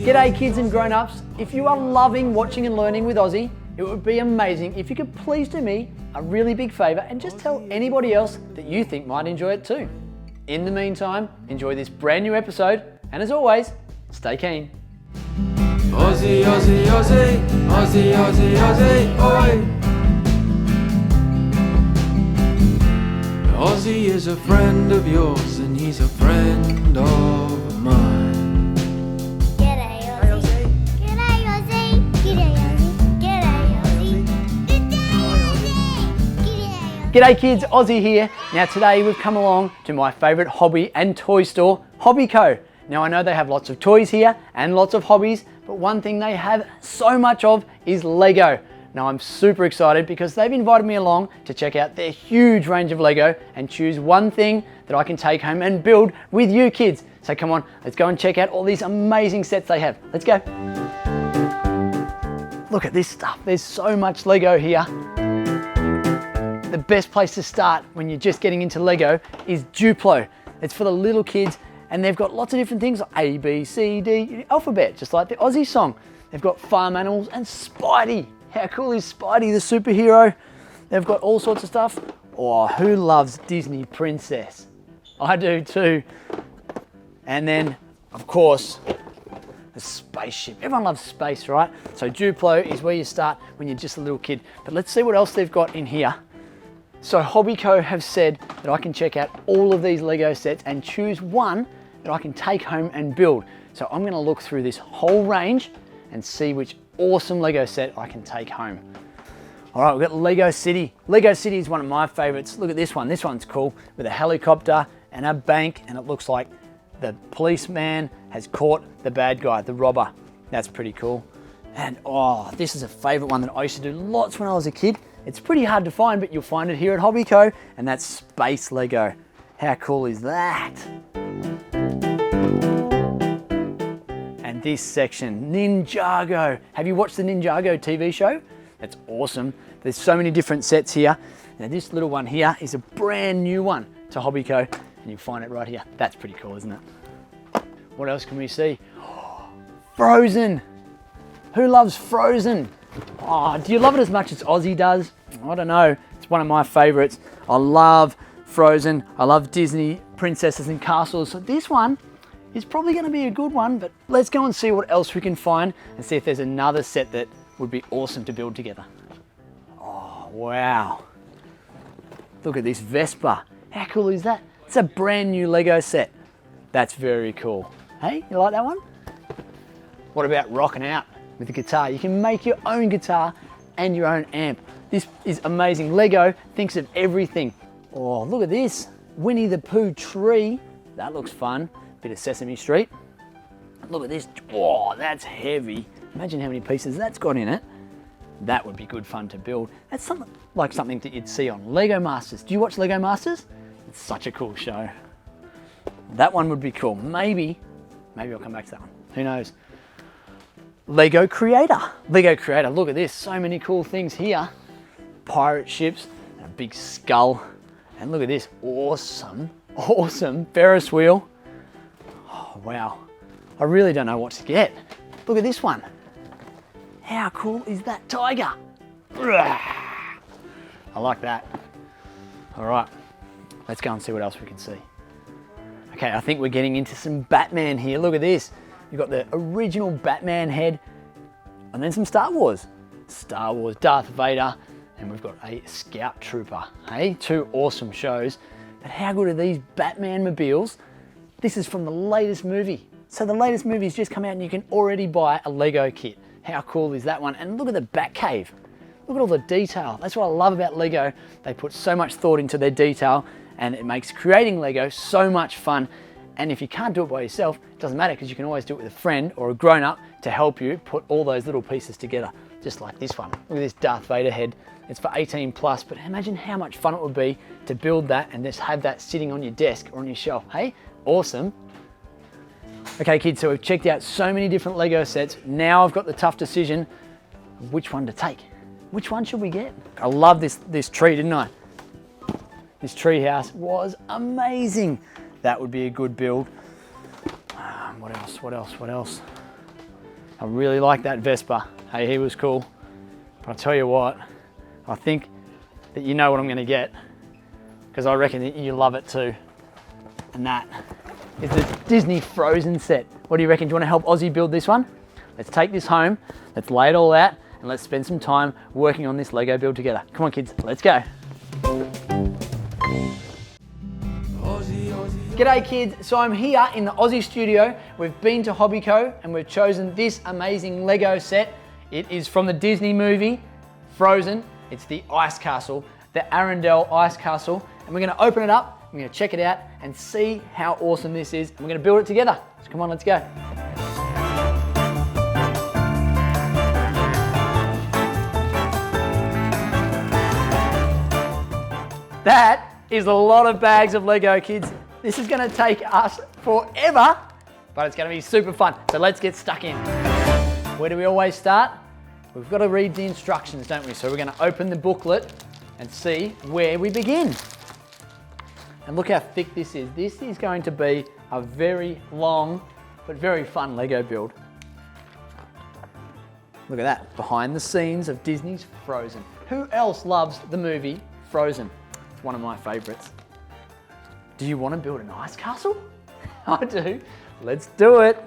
G'day kids and grown-ups. If you are loving watching and learning with Ozzie, it would be amazing if you could please do me a really big favour and just tell anybody else that you think might enjoy it too. In the meantime, enjoy this brand new episode, and as always, stay keen. Ozzie, Ozzie, Ozzie, Ozzie, Ozzie, Ozzie, oi! Ozzie is a friend of yours and he's a friend of mine. G'day Ozzie. G'day Ozzie. G'day Ozzie. G'day Ozzie. G'day Ozzie. G'day kids, Ozzie here. Now today we've come along to my favourite hobby and toy store, Hobbyco. Now I know they have lots of toys here and lots of hobbies, but one thing they have so much of is Lego. Now I'm super excited because they've invited me along to check out their huge range of Lego and choose one thing that I can take home and build with you kids. So come on, let's go and check out all these amazing sets they have. Let's go. Look at this stuff, there's so much Lego here. The best place to start when you're just getting into Lego is Duplo. It's for the little kids and they've got lots of different things like A, B, C, D, alphabet, just like the Ozzie song. They've got farm animals and Spidey. How cool is Spidey, the superhero? They've got all sorts of stuff. Oh, who loves Disney Princess? I do too. And then, of course, the spaceship. Everyone loves space, right? So Duplo is where you start when you're just a little kid. But let's see what else they've got in here. So Hobbyco have said that I can check out all of these Lego sets and choose one that I can take home and build. So I'm gonna look through this whole range and see which awesome Lego set I can take home. All right, we've got Lego City. Lego City is one of my favorites. Look at this one. This one's cool with a helicopter and a bank, and it looks like the policeman has caught the bad guy, the robber. That's pretty cool. And oh, this is a favorite one that I used to do lots when I was a kid. It's pretty hard to find, but you'll find it here at Hobbyco, and that's Space Lego. How cool is that? And this section, Ninjago. Have you watched the Ninjago TV show? That's awesome. There's so many different sets here. Now this little one here is a brand new one to Hobbyco, and you'll find it right here. That's pretty cool, isn't it? What else can we see? Frozen. Who loves Frozen? Oh, do you love it as much as Ozzie does? I don't know. It's one of my favorites. I love Frozen. I love Disney princesses and castles. So this one is probably going to be a good one, but let's go and see what else we can find and see if there's another set that would be awesome to build together. Oh, wow. Look at this Vespa. How cool is that? It's a brand new Lego set. That's very cool. Hey, you like that one? What about rocking out with the guitar? You can make your own guitar and your own amp. This is amazing. Lego thinks of everything. Oh, look at this. Winnie the Pooh tree. That looks fun. Bit of Sesame Street. Look at this. Oh, that's heavy. Imagine how many pieces that's got in it. That would be good fun to build. That's something that you'd see on Lego Masters. Do you watch Lego Masters? It's such a cool show. That one would be cool. Maybe I'll come back to that one. Who knows? Lego Creator. Lego Creator, look at this. So many cool things here. Pirate ships, and a big skull. And look at this, awesome Ferris wheel. Oh, wow. I really don't know what to get. Look at this one. How cool is that tiger? I like that. All right, let's go and see what else we can see. Okay, I think we're getting into some Batman here. Look at this. You've got the original Batman head and then some Star Wars, Darth Vader, and we've got a Scout Trooper. Hey, two awesome shows. But how good are these Batman mobiles? This is from the latest movie. So the latest movie's just come out and you can already buy a Lego kit. How cool is that one? And look at the Batcave. Look at all the detail. That's what I love about Lego. They put so much thought into their detail and it makes creating Lego so much fun. And if you can't do it by yourself, it doesn't matter because you can always do it with a friend or a grown-up to help you put all those little pieces together, just like this one. Look at this Darth Vader head. It's for 18 plus, but imagine how much fun it would be to build that and just have that sitting on your desk or on your shelf. Hey, awesome. Okay kids, so we've checked out so many different Lego sets. Now I've got the tough decision of which one to take. Which one should we get? I love this tree, didn't I? This tree house was amazing. That would be a good build. What else? I really like that Vespa. Hey, he was cool. But I'll tell you what, I think that you know what I'm gonna get, because I reckon that you love it too. And that is the Disney Frozen set. What do you reckon? Do you want to help Ozzie build this one? Let's take this home, let's lay it all out, and let's spend some time working on this Lego build together. Come on kids, let's go. G'day kids, so I'm here in the Ozzie studio. We've been to Hobbyco and we've chosen this amazing Lego set. It is from the Disney movie, Frozen. It's the ice castle, the Arendelle ice castle. And we're gonna open it up, we're gonna check it out and see how awesome this is. And we're gonna build it together. So come on, let's go. That is a lot of bags of Lego, kids. This is gonna take us forever, but it's gonna be super fun. So let's get stuck in. Where do we always start? We've got to read the instructions, don't we? So we're gonna open the booklet and see where we begin. And look how thick this is. This is going to be a very long, but very fun Lego build. Look at that, behind the scenes of Disney's Frozen. Who else loves the movie Frozen? It's one of my favorites. Do you want to build an ice castle? I do. Let's do it.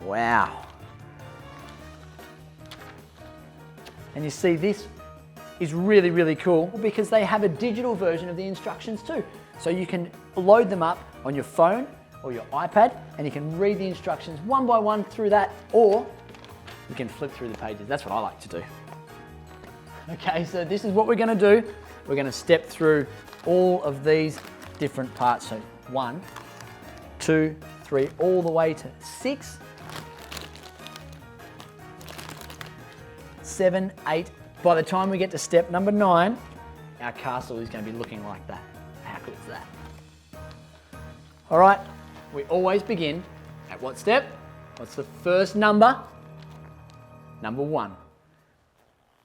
Wow. And you see, this is really, really cool because they have a digital version of the instructions too. So you can load them up on your phone or your iPad and you can read the instructions one by one through that, or you can flip through the pages. That's what I like to do. Okay, so this is what we're going to do. We're going to step through all of these different parts. So 1, 2, 3, all the way to 6, 7, 8. By the time we get to step number 9, our castle is going to be looking like that. How cool is that? All right, we always begin at what step? What's the first number? Number 1.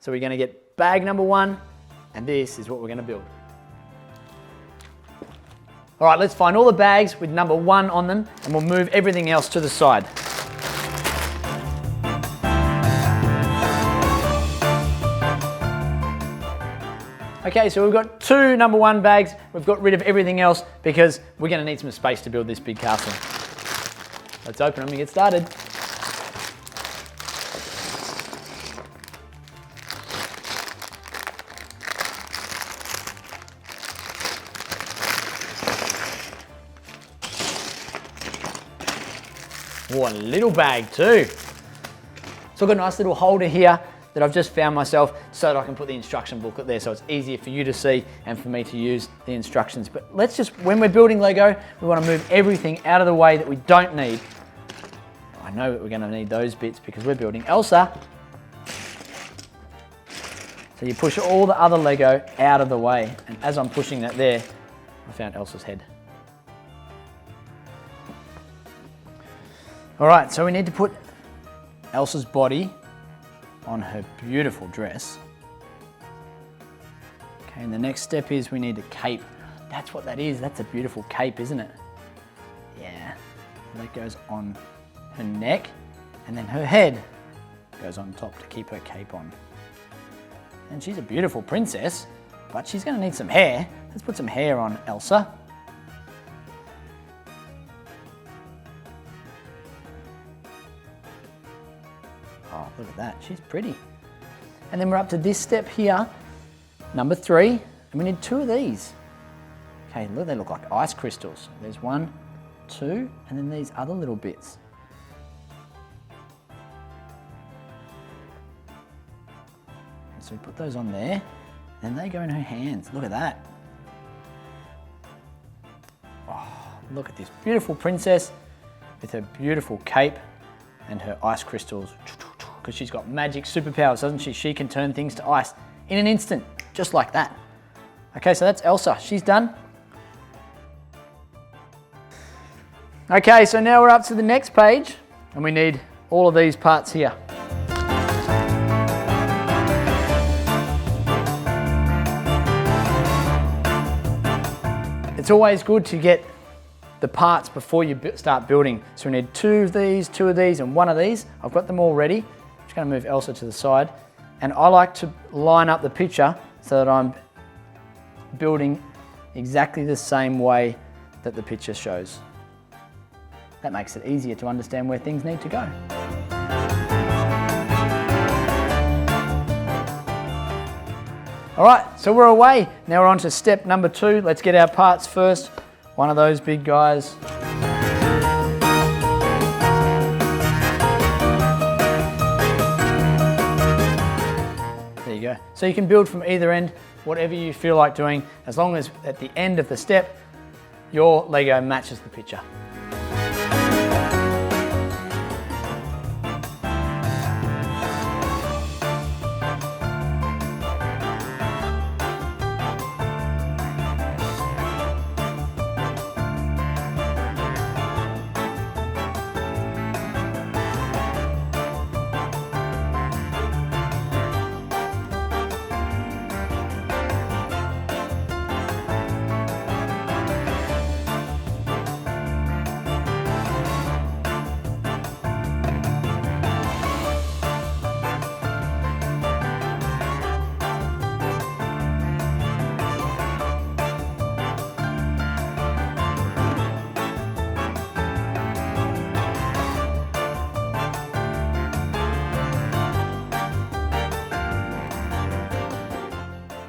So we're going to get bag number 1, and this is what we're going to build. All right, let's find all the bags with number 1 on them, and we'll move everything else to the side. Okay, so we've got 2 number 1 bags. We've got rid of everything else because we're going to need some space to build this big castle. Let's open them and get started. What a little bag too. So I've got a nice little holder here that I've just found myself so that I can put the instruction booklet there so it's easier for you to see and for me to use the instructions. But let's just, when we're building Lego, we want to move everything out of the way that we don't need. I know that we're going to need those bits because we're building Elsa. So you push all the other Lego out of the way. And as I'm pushing that there, I found Elsa's head. All right, so we need to put Elsa's body on her beautiful dress. Okay, and the next step is we need a cape. That's what that is. That's a beautiful cape, isn't it? Yeah. That goes on her neck, and then her head goes on top to keep her cape on. And she's a beautiful princess, but she's going to need some hair. Let's put some hair on Elsa. Oh, look at that, she's pretty. And then we're up to this step here, number 3, and we need 2 of these. Okay, look, they look like ice crystals. There's 1, 2, and then these other little bits. So we put those on there, and they go in her hands. Look at that. Oh, look at this beautiful princess with her beautiful cape and her ice crystals. Because she's got magic superpowers, doesn't she? She can turn things to ice in an instant, just like that. Okay, so that's Elsa. She's done. Okay, so now we're up to the next page, and we need all of these parts here. It's always good to get the parts before you start building. So we need 2 of these, 2 of these, and 1 of these. I've got them all ready. I'm just going to move Elsa to the side. And I like to line up the picture so that I'm building exactly the same way that the picture shows. That makes it easier to understand where things need to go. All right, so we're away. Now we're on to step number 2. Let's get our parts first. One of those big guys. There you go. So you can build from either end, whatever you feel like doing, as long as at the end of the step, your Lego matches the picture.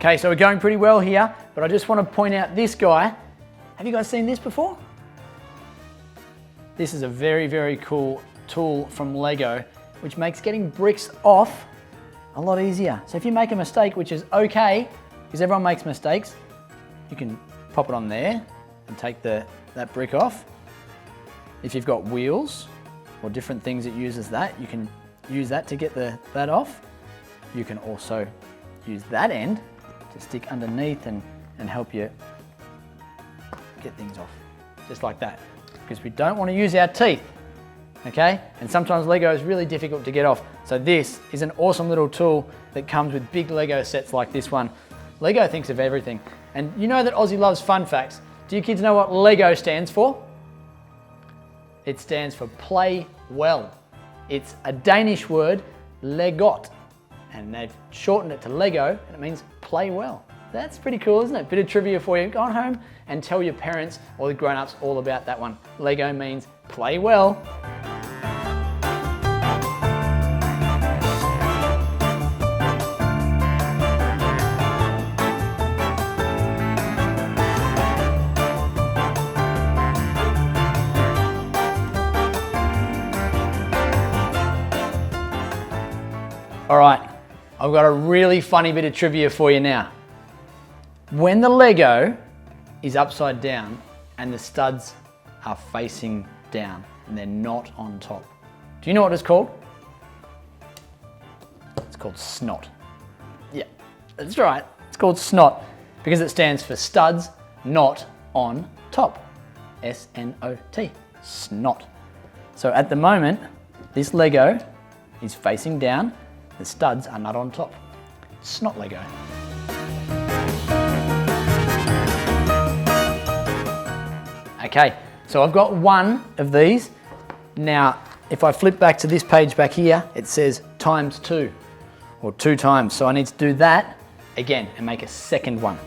Okay, so we're going pretty well here, but I just want to point out this guy. Have you guys seen this before? This is a very, very cool tool from Lego, which makes getting bricks off a lot easier. So if you make a mistake, which is okay, because everyone makes mistakes, you can pop it on there and take that brick off. If you've got wheels or different things that uses that, you can use that to get that off. You can also use that end to stick underneath and help you get things off, just like that. Because we don't want to use our teeth, okay? And sometimes Lego is really difficult to get off. So this is an awesome little tool that comes with big Lego sets like this one. Lego thinks of everything. And you know that Ozzie loves fun facts. Do you kids know what Lego stands for? It stands for play well. It's a Danish word, legot, and they've shortened it to Lego, and it means play well. That's pretty cool, isn't it? Bit of trivia for you. Go on home and tell your parents or the grown-ups all about that one. Lego means play well. All right, I've got a really funny bit of trivia for you now. When the Lego is upside down and the studs are facing down and they're not on top, do you know what it's called? It's called snot. Yeah, that's right. It's called snot because it stands for studs not on top. S-N-O-T, snot. So at the moment, this Lego is facing down. The studs are not on top. Snot Lego. Okay, so I've got one of these. Now, if I flip back to this page back here, it says ×2 or 2 times. So I need to do that again and make a second one.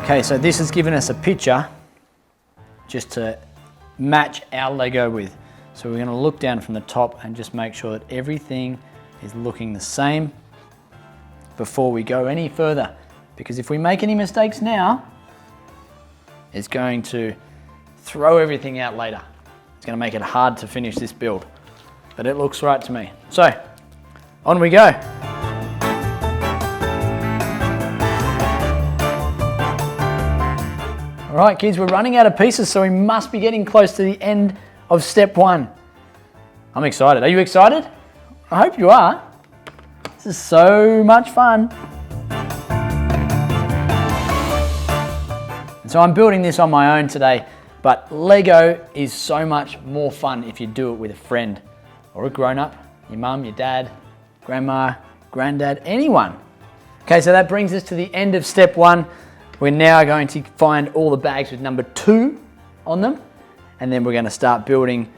Okay, so this has given us a picture just to match our Lego with. So we're going to look down from the top and just make sure that everything is looking the same before we go any further. Because if we make any mistakes now, it's going to throw everything out later. It's going to make it hard to finish this build. But it looks right to me. So, on we go. All right, kids, we're running out of pieces, so we must be getting close to the end of step 1. I'm excited. Are you excited? I hope you are. This is so much fun. And so I'm building this on my own today, but Lego is so much more fun if you do it with a friend or a grown-up, your mum, your dad, grandma, granddad, anyone. Okay, so that brings us to the end of step 1. We're now going to find all the bags with number 2 on them, and then we're going to start building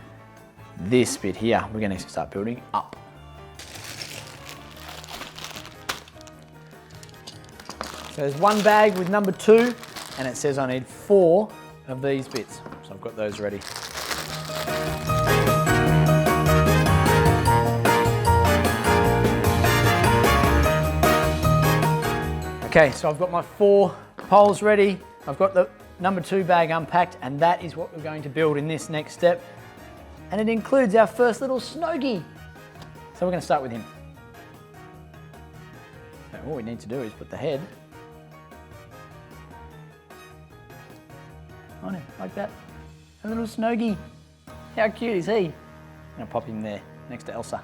this bit here. We're going to start building up. So there's one bag with number 2, and it says I need 4 of these bits. So I've got those ready. Okay, so I've got my 4 poles ready. I've got the number 2 bag unpacked, and that is what we're going to build in this next step. And it includes our first little Snowgie. So we're going to start with him. So all we need to do is put the head on him, like that. A little Snowgie. How cute is he? I'm going to pop him there, next to Elsa.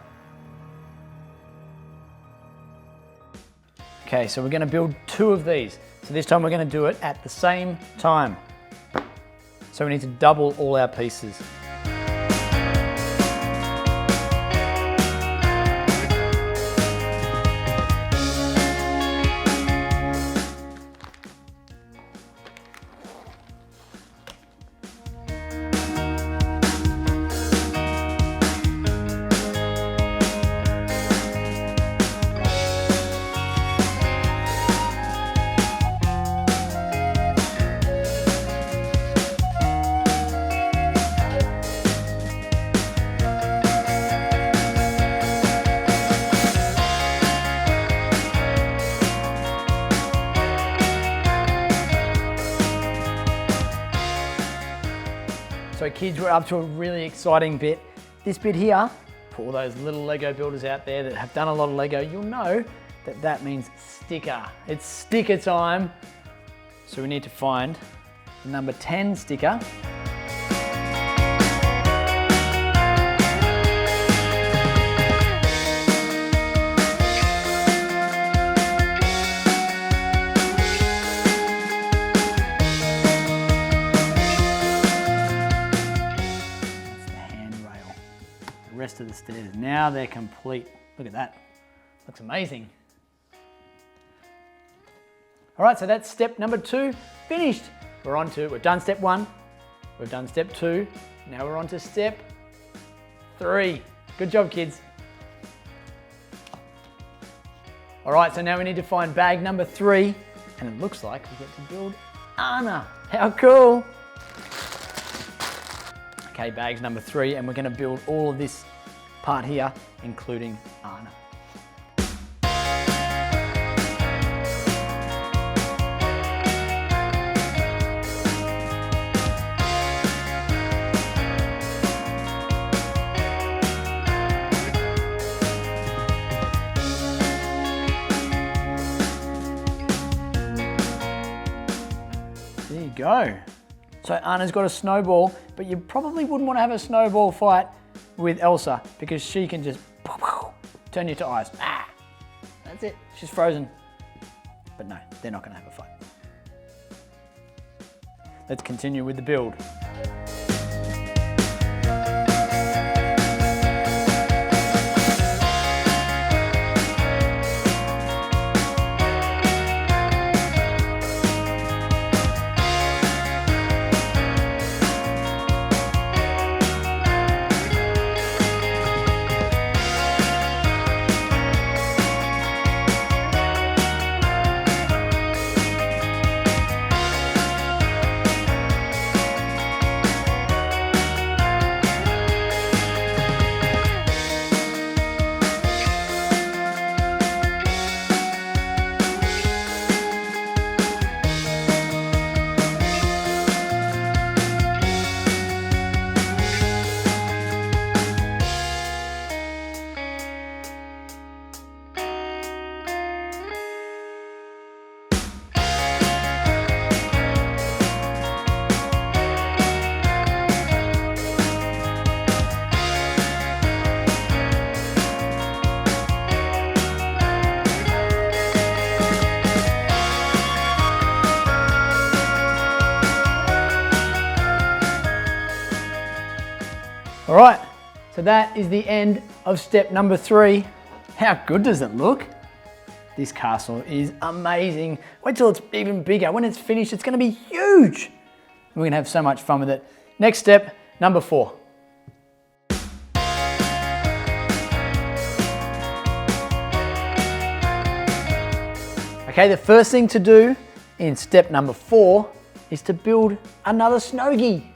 Okay, so we're going to build 2 of these. So this time we're going to do it at the same time. So we need to double all our pieces. So kids, we're up to a really exciting bit. This bit here, for all those little Lego builders out there that have done a lot of Lego, you'll know that that means sticker. It's sticker time. So we need to find the number 10 sticker. Rest of the stairs. Now they're complete. Look at that. Looks amazing. All right, so that's step number 2 finished. We've done step 1, we've done step 2, now we're on to step 3. Good job, kids. All right, so now we need to find bag number 3, and it looks like we get to build Anna. How cool. Okay, bags number 3, and we're going to build all of this part here, including Anna. There you go. So Anna's got a snowball, but you probably wouldn't want to have a snowball fight with Elsa because she can just turn you to ice. Ah, that's it, she's frozen. But no, they're not going to have a fight. Let's continue with the build. All right, so that is the end of step number 3. How good does it look? This castle is amazing. Wait till it's even bigger. When it's finished, it's gonna be huge. We're gonna have so much fun with it. Next step, number 4. Okay, the first thing to do in step number 4 is to build another Snowgie.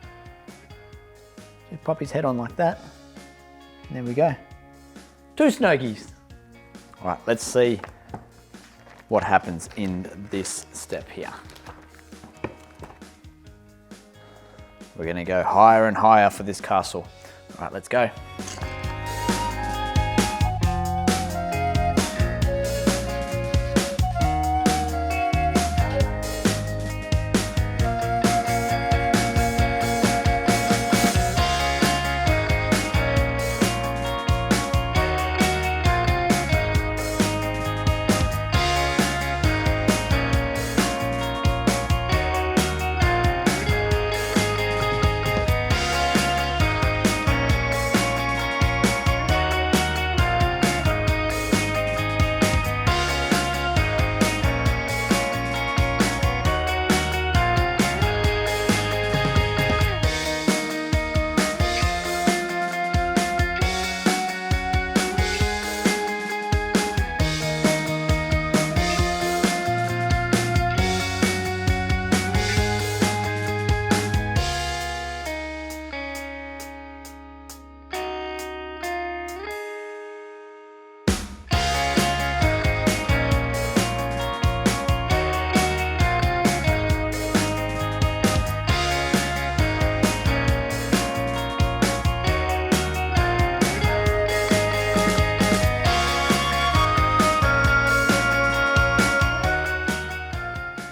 Just pop his head on like that. And there we go. 2 Snowgies. All right, let's see what happens in this step here. We're gonna go higher and higher for this castle. All right, let's go.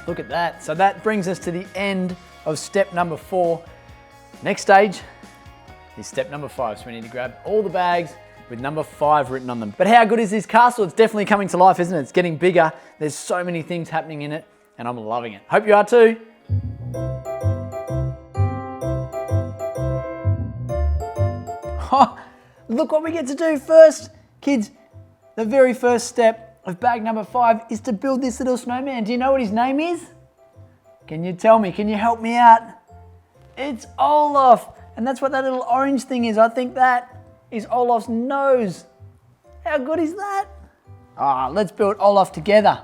Look at that. So that brings us to the end of step number 4. Next stage is step number 5. So we need to grab all the bags with number 5 written on them. But how good is this castle? It's definitely coming to life, isn't it? It's getting bigger. There's so many things happening in it and I'm loving it. Hope you are too. Oh, look what we get to do first. Kids, the very first step of bag number 5 is to build this little snowman. Do you know what his name is? Can you tell me? Can you help me out? It's Olaf. And that's what that little orange thing is. I think that is Olaf's nose. How good is that? Ah, let's build Olaf together.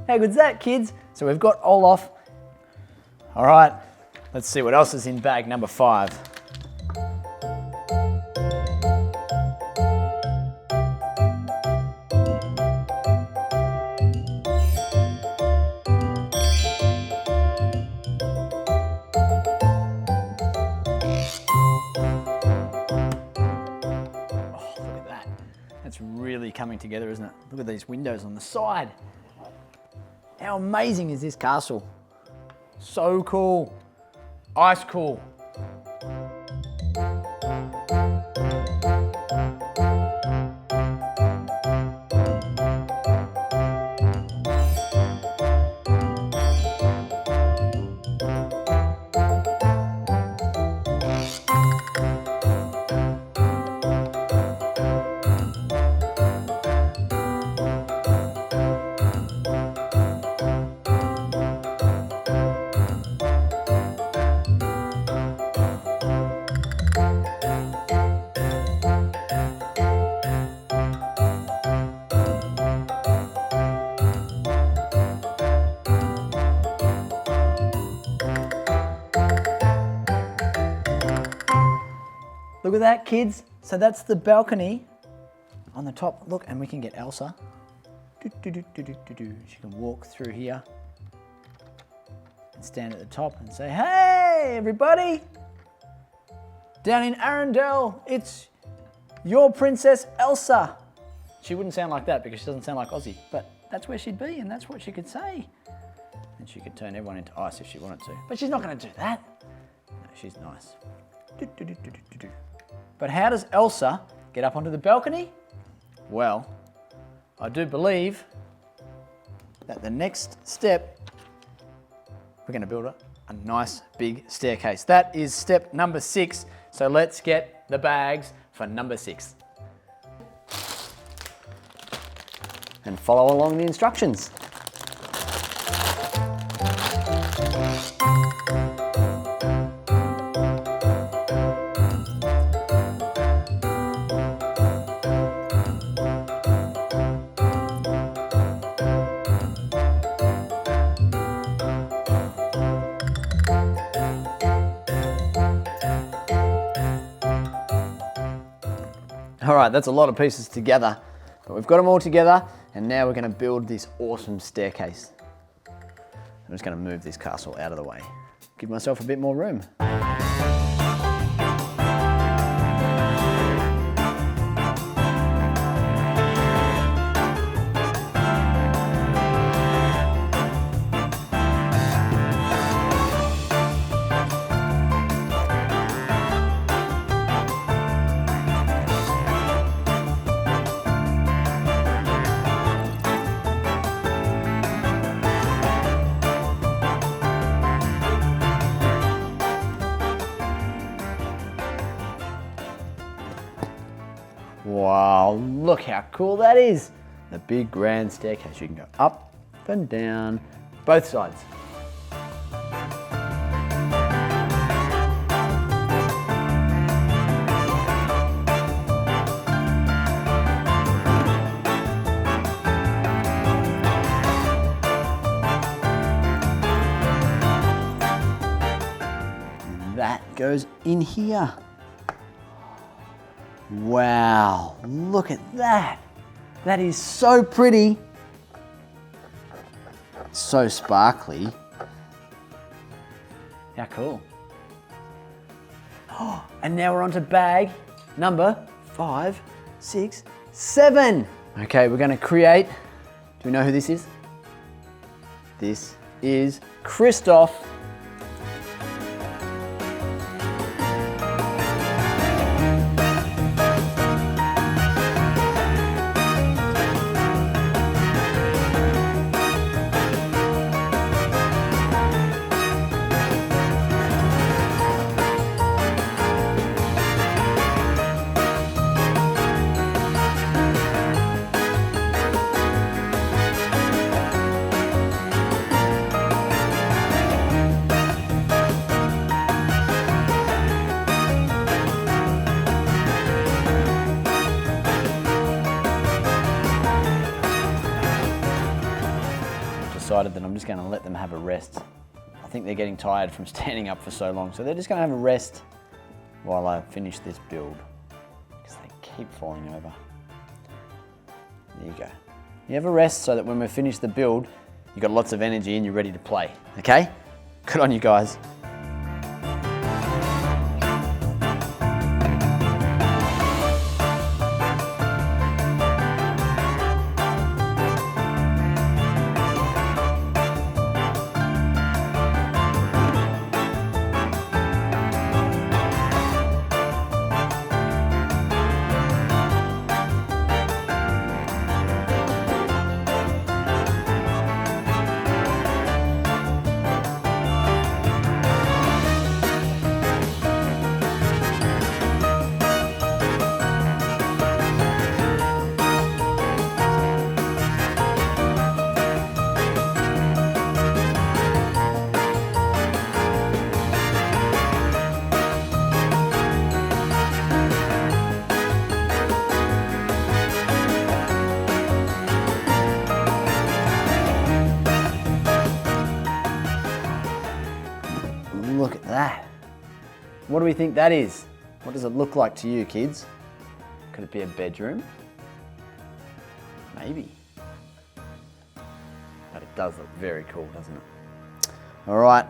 How good's that, kids? So we've got Olaf. All right, let's see what else is in bag number 5. Oh, look at that. That's really coming together, isn't it? Look at these windows on the side. How amazing is this castle? So cool. Ice cool. Look at that, kids. So that's the balcony on the top. Look, and we can get Elsa. She can walk through here and stand at the top and say, hey, everybody. Down in Arendelle, it's your Princess Elsa. She wouldn't sound like that because she doesn't sound like Ozzie, but that's where she'd be and that's what she could say. And she could turn everyone into ice if she wanted to. But she's not going to do that. No, she's nice. But how does Elsa get up onto the balcony? Well, I do believe that the next step, we're going to build a nice big staircase. That is step number 6. So let's get the bags for number 6. And follow along the instructions. All right, that's a lot of pieces together, but we've got them all together, and now we're going to build this awesome staircase. I'm just going to move this castle out of the way, give myself a bit more room. Wow, look how cool that is. The big grand staircase. You can go up and down, both sides. And that goes in here. Wow, look at that. That is so pretty. So sparkly. How cool. Oh, and now we're on to bag number 5, 6, 7. Okay, we're gonna create, do we know who this is? This is Kristoff. Decided that I'm just going to let them have a rest. I think they're getting tired from standing up for so long, so they're just going to have a rest while I finish this build, because they keep falling over. There you go. You have a rest so that when we finish the build, you've got lots of energy and you're ready to play, okay? Good on you guys. Look at that. What do we think that is? What does it look like to you, kids? Could it be a bedroom? Maybe. But it does look very cool, doesn't it? All right,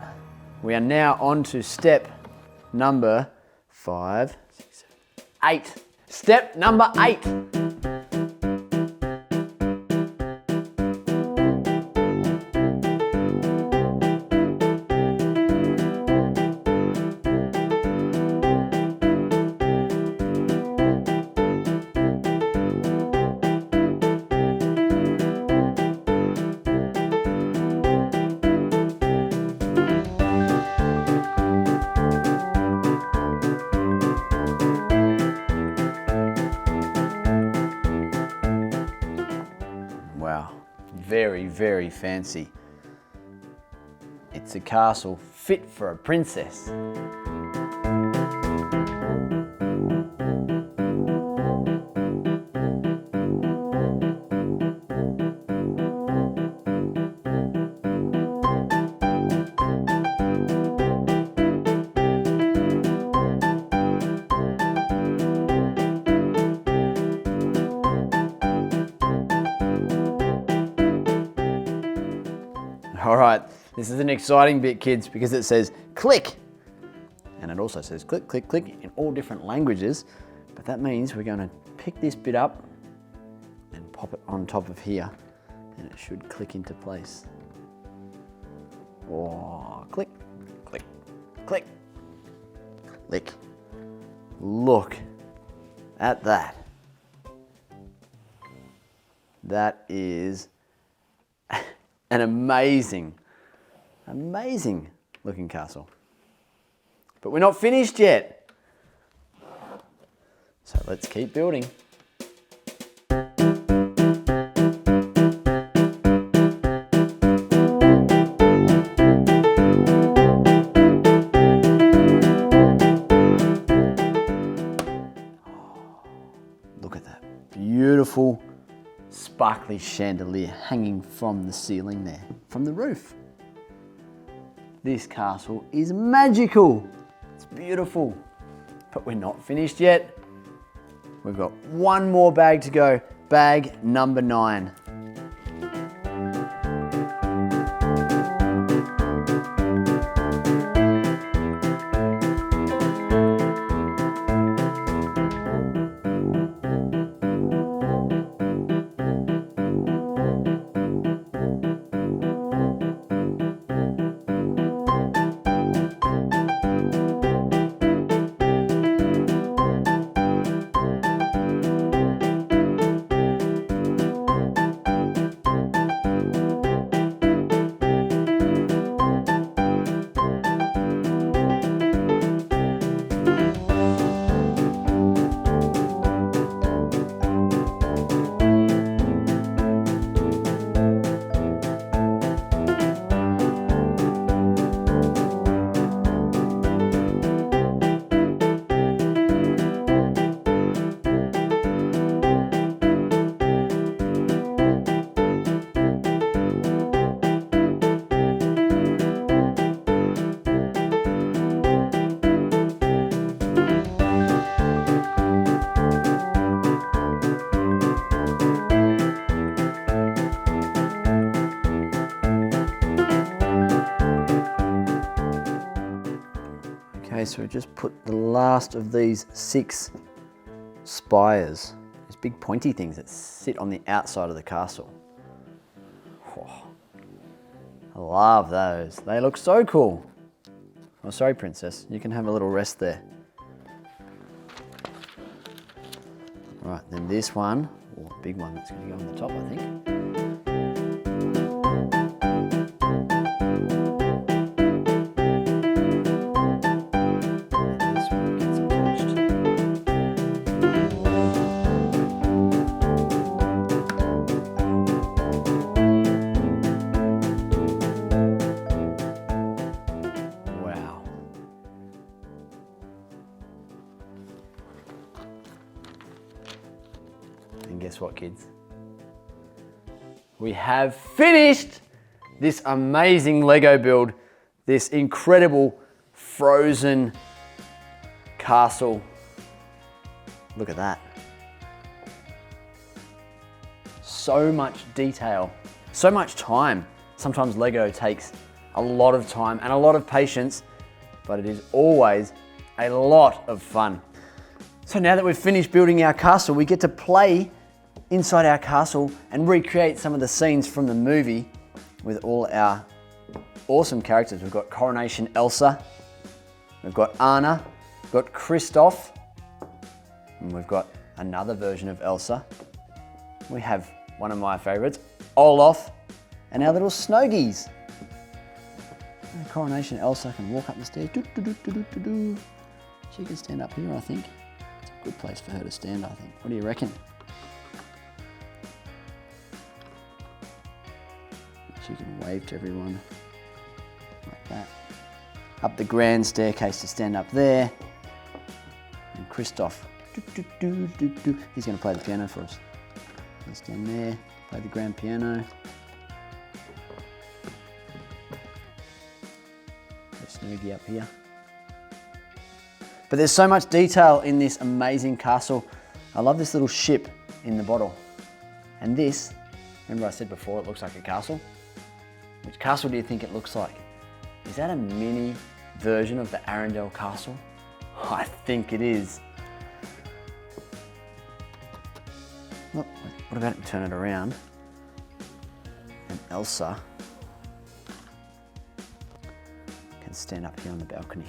we are now on to step number 5, 6, 7, 8. Step number 8. very, very fancy. It's a castle fit for a princess. All right, this is an exciting bit, kids, because it says click. And it also says click, click, click in all different languages. But that means we're going to pick this bit up and pop it on top of here. And it should click into place. Oh, click, click, click, click. Look at that. That is an amazing looking castle. But we're not finished yet. So let's keep building. Look at that beautiful sparkly chandelier hanging from the ceiling there, from the roof. This castle is magical. It's beautiful, but we're not finished yet. We've got one more bag to go, bag number 9. Okay, so we just put the last of these 6 spires, these big pointy things that sit on the outside of the castle. Oh, I love those. They look so cool. Oh, sorry, Princess. You can have a little rest there. All right, then this one, or the big one that's going to go on the top, I think. And guess what, kids? We have finished this amazing Lego build, this incredible frozen castle. Look at that. So much detail, so much time. Sometimes Lego takes a lot of time and a lot of patience, but it is always a lot of fun. So now that we've finished building our castle, we get to play inside our castle and recreate some of the scenes from the movie with all our awesome characters. We've got Coronation Elsa, we've got Anna, we've got Kristoff, and we've got another version of Elsa. We have one of my favorites, Olaf, and our little Snowgies. And Coronation Elsa can walk up the stairs. She can stand up here, I think. It's a good place for her to stand, I think. What do you reckon? wave to everyone. Like that. Up the grand staircase to stand up there. And Kristoff, he's going to play the piano for us. He'll stand there, play the grand piano. Snoogie up here. But there's so much detail in this amazing castle. I love this little ship in the bottle. And this, remember I said before it looks like a castle? Which castle do you think it looks like? Is that a mini version of the Arendelle castle? I think it is. Look, what about if we turn it around? And Elsa can stand up here on the balcony.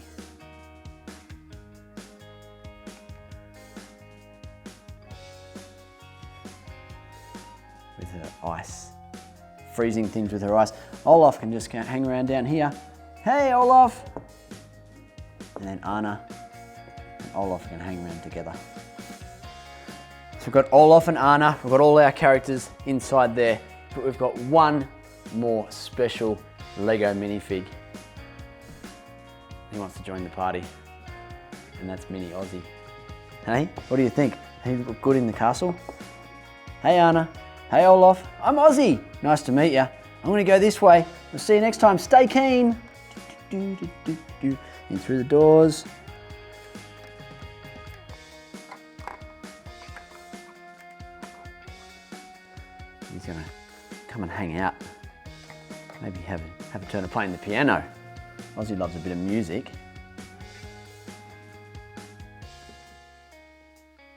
With her ice. Freezing things with her ice. Olaf can just hang around down here. Hey Olaf! And then Anna and Olaf can hang around together. So we've got Olaf and Anna, we've got all our characters inside there, but we've got one more special Lego minifig. He wants to join the party, and that's Mini Ozzie. Hey, what do you think? He look good in the castle? Hey Anna, hey Olaf, I'm Ozzie. Nice to meet you. I'm gonna go this way. We'll see you next time. Stay keen. In through the doors. He's gonna come and hang out. Maybe have a turn of playing the piano. Ozzie loves a bit of music.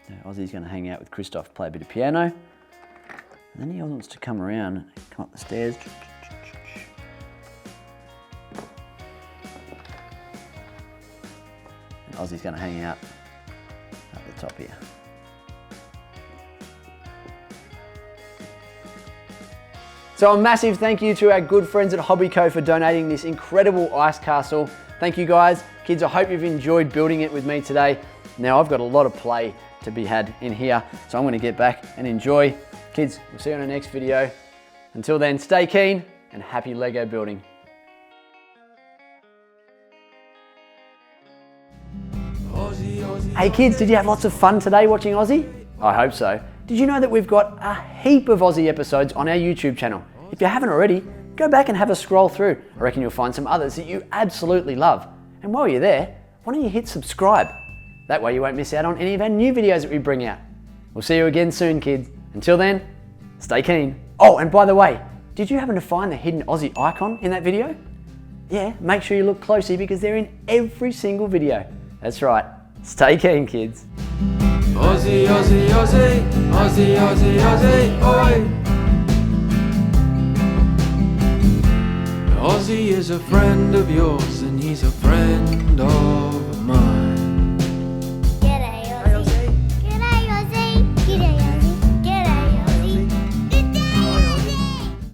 So Ozzie's gonna hang out with Kristoff, play a bit of piano. And then he wants to come around, come up the stairs. Ozzie's going to hang out up the top here. So a massive thank you to our good friends at Hobbyco for donating this incredible ice castle. Thank you guys. Kids, I hope you've enjoyed building it with me today. Now I've got a lot of play to be had in here, so I'm going to get back and enjoy. Kids, we'll see you on the next video. Until then, stay keen and happy Lego building. Hey kids, did you have lots of fun today watching Ozzie? I hope so. Did you know that we've got a heap of Ozzie episodes on our YouTube channel? If you haven't already, go back and have a scroll through. I reckon you'll find some others that you absolutely love. And while you're there, why don't you hit subscribe? That way you won't miss out on any of our new videos that we bring out. We'll see you again soon, kids. Until then, stay keen. Oh, and by the way, did you happen to find the hidden Ozzie icon in that video? Yeah, make sure you look closely because they're in every single video. That's right. Stay keen, kids. Ozzie, Ozzie, Ozzie, Ozzie, Ozzie, Ozzie, oi! Ozzie is a friend of yours and he's a friend of